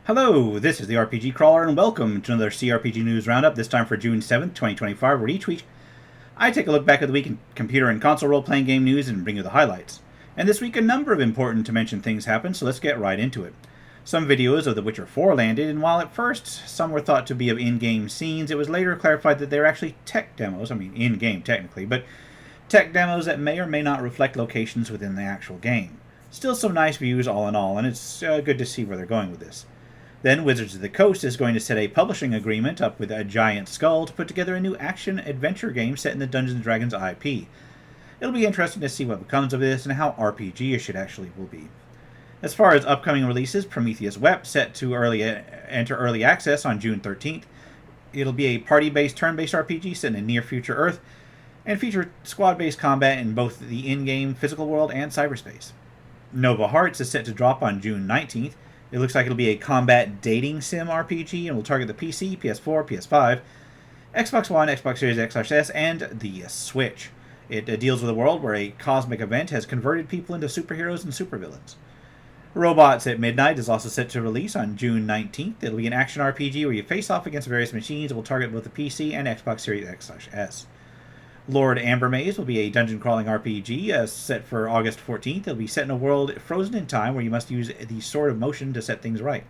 Hello, this is the RPG Crawler, and welcome to another CRPG News Roundup, this time for June 7th, 2025, where each week I take a look back at the week in computer and console role-playing game news and bring you the highlights. And this week a number of important to mention things happened, so let's get right into it. Some videos of The Witcher 4 landed, and while at first some were thought to be of in-game scenes, it was later clarified that they're actually tech demos, in-game technically, but tech demos that may or may not reflect locations within the actual game. Still some nice views all in all, and it's good to see where they're going with this. Then Wizards of the Coast is going to set a publishing agreement up with a Giant Skull to put together a new action-adventure game set in the Dungeons & Dragons IP. It'll be interesting to see what becomes of this and how RPG-ish it actually will be. As far as upcoming releases, Prometheus Wept set to enter early access on June 13th. It'll be a party-based, turn-based RPG set in near-future Earth and feature squad-based combat in both the in-game physical world and cyberspace. Nova Hearts is set to drop on June 19th. It looks like it'll be a combat dating sim RPG and will target the PC, PS4, PS5, Xbox One, Xbox Series X/S, and the Switch. It deals with a world where a cosmic event has converted people into superheroes and supervillains. Robots at Midnight is also set to release on June 19th. It'll be an action RPG where you face off against various machines and will target both the PC and Xbox Series X/S. Lord Ambermaze will be a dungeon-crawling RPG set for August 14th. It'll be set in a world frozen in time where you must use the Sword of Motion to set things right.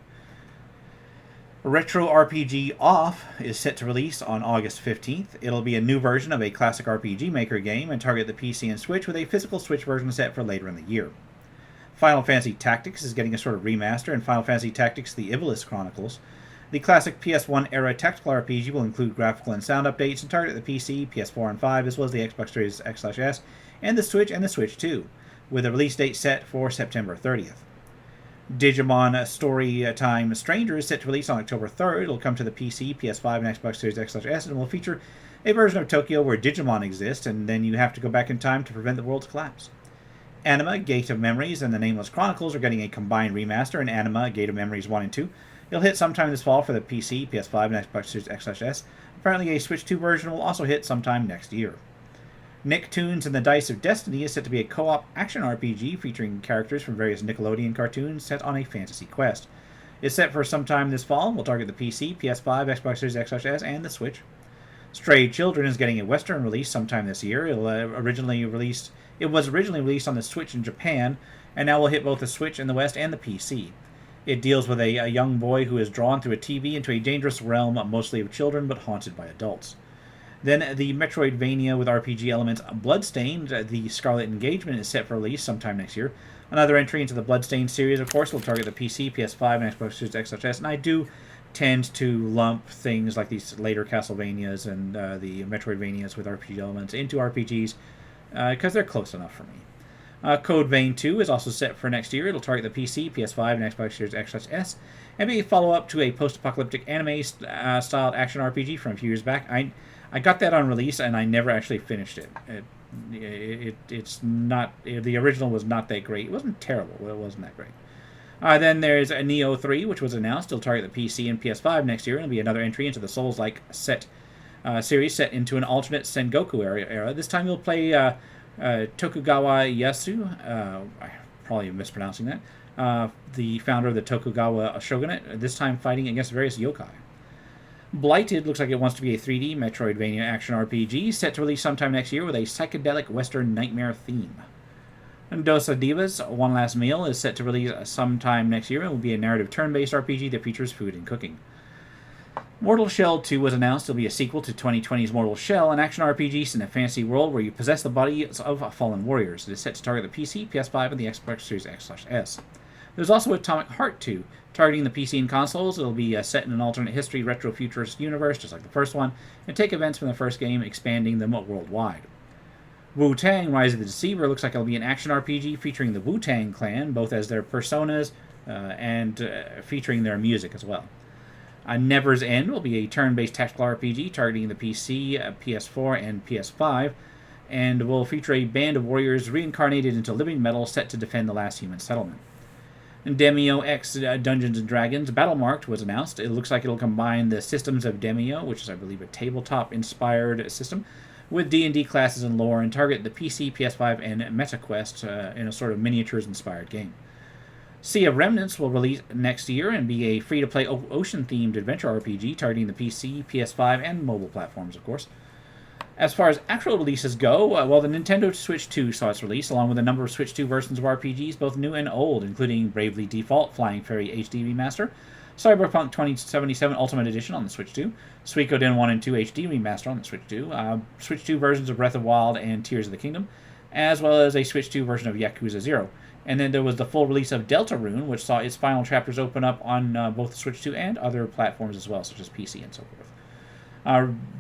Retro RPG Off is set to release on August 15th. It'll be a new version of a classic RPG Maker game and target the PC and Switch with a physical Switch version set for later in the year. Final Fantasy Tactics is getting a sort of remaster in Final Fantasy Tactics The Ivalice Chronicles. The classic PS1-era tactical RPG will include graphical and sound updates and target the PC, PS4, and 5, as well as the Xbox Series X/S, and the Switch 2, with a release date set for September 30th. Digimon Storytime Stranger is set to release on October 3rd. It'll come to the PC, PS5, and Xbox Series X/S, and will feature a version of Tokyo where Digimon exists, and then you have to go back in time to prevent the world's collapse. Anima, Gate of Memories, and The Nameless Chronicles are getting a combined remaster in Anima, Gate of Memories 1 and 2. It'll hit sometime this fall for the PC, PS5, and Xbox Series X/S. Apparently a Switch 2 version will also hit sometime next year. Nicktoons and the Dice of Destiny is set to be a co-op action RPG featuring characters from various Nickelodeon cartoons set on a fantasy quest. It's set for sometime this fall and will target the PC, PS5, Xbox Series X/S, and the Switch. Stray Children is getting a Western release sometime this year. It was originally released on the Switch in Japan, and now will hit both the Switch in the West and the PC. It deals with a young boy who is drawn through a TV into a dangerous realm, mostly of children, but haunted by adults. Then the Metroidvania with RPG elements Bloodstained, the Scarlet Engagement, is set for release sometime next year. Another entry into the Bloodstained series, of course, will target the PC, PS5, and Xbox Series X/S, and I do tend to lump things like these later Castlevanias and the Metroidvanias with RPG elements into RPGs, because they're close enough for me. Code Vein 2 is also set for next year. It'll target the PC, PS5, and Xbox Series X/S, and be a follow-up to a post-apocalyptic anime-styled action RPG from a few years back. I got that on release, and I never actually finished it. It's not... The original was not that great. It wasn't terrible, but it wasn't that great. Then there's a Neo 3, which was announced. It'll target the PC and PS5 next year, and it'll be another entry into the Souls-like series set into an alternate Sengoku era. This time you'll play... Tokugawa Yasu, I'm probably mispronouncing that, the founder of the Tokugawa Shogunate, this time fighting against various yokai. Blighted looks like it wants to be a 3D Metroidvania action RPG, set to release sometime next year with a psychedelic Western nightmare theme. And Dosa Divas, One Last Meal, is set to release sometime next year and will be a narrative turn-based RPG that features food and cooking. Mortal Shell 2 was announced. It'll be a sequel to 2020's Mortal Shell, an action RPG set in a fantasy world where you possess the bodies of fallen warriors. It is set to target the PC, PS5, and the Xbox Series X/S. There's also Atomic Heart 2, targeting the PC and consoles. It'll be set in an alternate history retro-futurist universe, just like the first one, and take events from the first game, expanding them worldwide. Wu-Tang Rise of the Deceiver looks like it'll be an action RPG featuring the Wu-Tang Clan, both as their personas and featuring their music as well. Never's End will be a turn-based tactical RPG targeting the PC, PS4, and PS5, and will feature a band of warriors reincarnated into living metal set to defend the last human settlement. Demio X Dungeons & Dragons Battlemarked was announced. It looks like it'll combine the systems of Demio, which is, I believe, a tabletop-inspired system, with D&D classes and lore, and target the PC, PS5, and MetaQuest in a sort of miniatures-inspired game. Sea of Remnants will release next year and be a free-to-play ocean-themed adventure RPG targeting the PC, PS5, and mobile platforms, of course. As far as actual releases go, well, the Nintendo Switch 2 saw its release, along with a number of Switch 2 versions of RPGs, both new and old, including Bravely Default, Flying Fairy HD Remaster, Cyberpunk 2077 Ultimate Edition on the Switch 2, Suikoden 1 and 2 HD Remaster on the Switch 2, Switch 2 versions of Breath of the Wild and Tears of the Kingdom, as well as a Switch 2 version of Yakuza 0. And then there was the full release of Deltarune, which saw its final chapters open up on both the Switch 2 and other platforms as well, such as PC and so forth.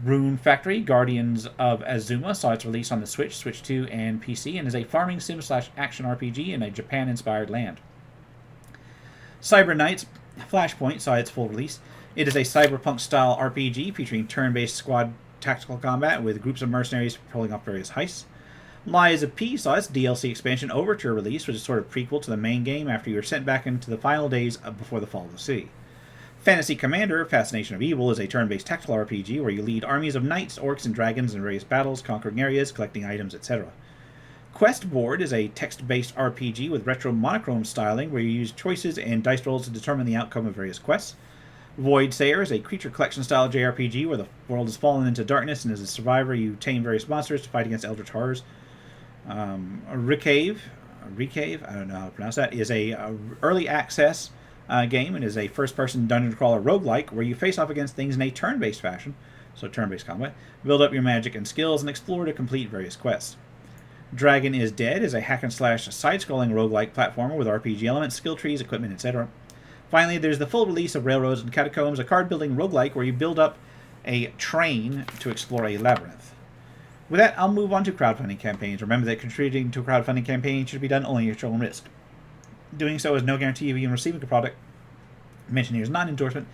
Rune Factory, Guardians of Azuma, saw its release on the Switch, Switch 2, and PC, and is a farming sim/action RPG in a Japan-inspired land. Cyber Knights Flashpoint saw its full release. It is a cyberpunk-style RPG featuring turn-based squad tactical combat with groups of mercenaries pulling off various heists. Lies of P saw its DLC expansion Overture release, which is sort of prequel to the main game after you were sent back into the final days before the fall of the city. Fantasy Commander, Fascination of Evil, is a turn-based tactical RPG where you lead armies of knights, orcs, and dragons in various battles, conquering areas, collecting items, etc. Quest Board is a text-based RPG with retro monochrome styling where you use choices and dice rolls to determine the outcome of various quests. Void Sayer is a creature collection-style JRPG where the world has fallen into darkness, and as a survivor you tame various monsters to fight against eldritch horrors. Recave, I don't know how to pronounce that, is a early access game and is a first-person dungeon crawler roguelike where you face off against things in a turn-based fashion, so turn-based combat, build up your magic and skills, and explore to complete various quests. Dragon is Dead is a hack-and-slash side-scrolling roguelike platformer with RPG elements, skill trees, equipment, etc. Finally, there's the full release of Railroads and Catacombs, a card-building roguelike where you build up a train to explore a labyrinth. With that, I'll move on to crowdfunding campaigns. Remember that contributing to a crowdfunding campaign should be done only at your own risk. Doing so is no guarantee of even receiving a product. Mentioned here is not an endorsement,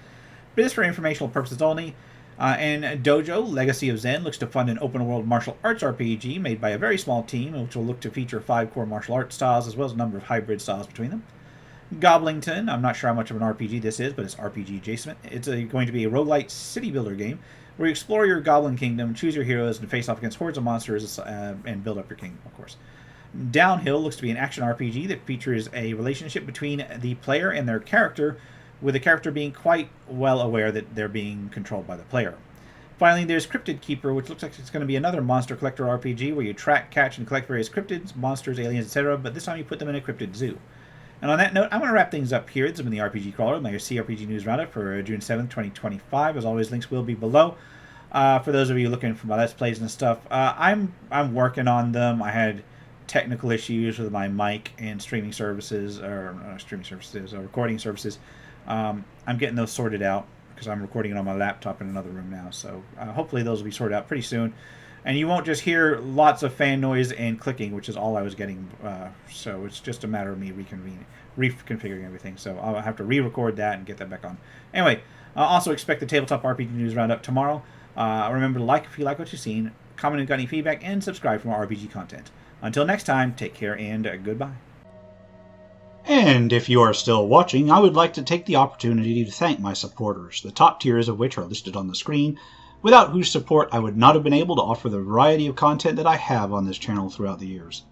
but is for informational purposes only. And Dojo, Legacy of Zen, looks to fund an open-world martial arts RPG made by a very small team, which will look to feature 5 core martial arts styles as well as a number of hybrid styles between them. Goblington, I'm not sure how much of an RPG this is, but it's RPG adjacent. It's going to be a roguelite city builder game where you explore your goblin kingdom, choose your heroes, and face off against hordes of monsters and build up your kingdom, of course. Downhill looks to be an action RPG that features a relationship between the player and their character, with the character being quite well aware that they're being controlled by the player. Finally, there's Cryptid Keeper, which looks like it's going to be another monster collector RPG where you track, catch, and collect various cryptids, monsters, aliens, etc., but this time you put them in a cryptid zoo. And on that note, I'm going to wrap things up here. This has been the RPG Crawler, my CRPG News Roundup for June 7th, 2025. As always, links will be below. For those of you looking for my Let's Plays and stuff, I'm working on them. I had technical issues with my mic and recording services. I'm getting those sorted out because I'm recording it on my laptop in another room now. So hopefully those will be sorted out pretty soon. And you won't just hear lots of fan noise and clicking, which is all I was getting. So it's just a matter of me reconfiguring everything. So I'll have to re-record that and get that back on. Anyway, also expect the Tabletop RPG News Roundup tomorrow. Remember to like if you like what you've seen, comment if you got any feedback, and subscribe for more RPG content. Until next time, take care and goodbye. And if you are still watching, I would like to take the opportunity to thank my supporters, the top tiers of which are listed on the screen, without whose support I would not have been able to offer the variety of content that I have on this channel throughout the years.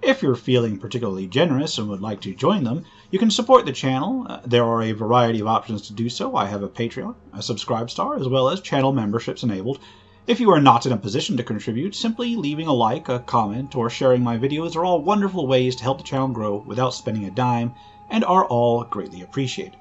If you're feeling particularly generous and would like to join them, you can support the channel. There are a variety of options to do so. I have a Patreon, a Subscribestar, as well as channel memberships enabled. If you are not in a position to contribute, simply leaving a like, a comment, or sharing my videos are all wonderful ways to help the channel grow without spending a dime, and are all greatly appreciated.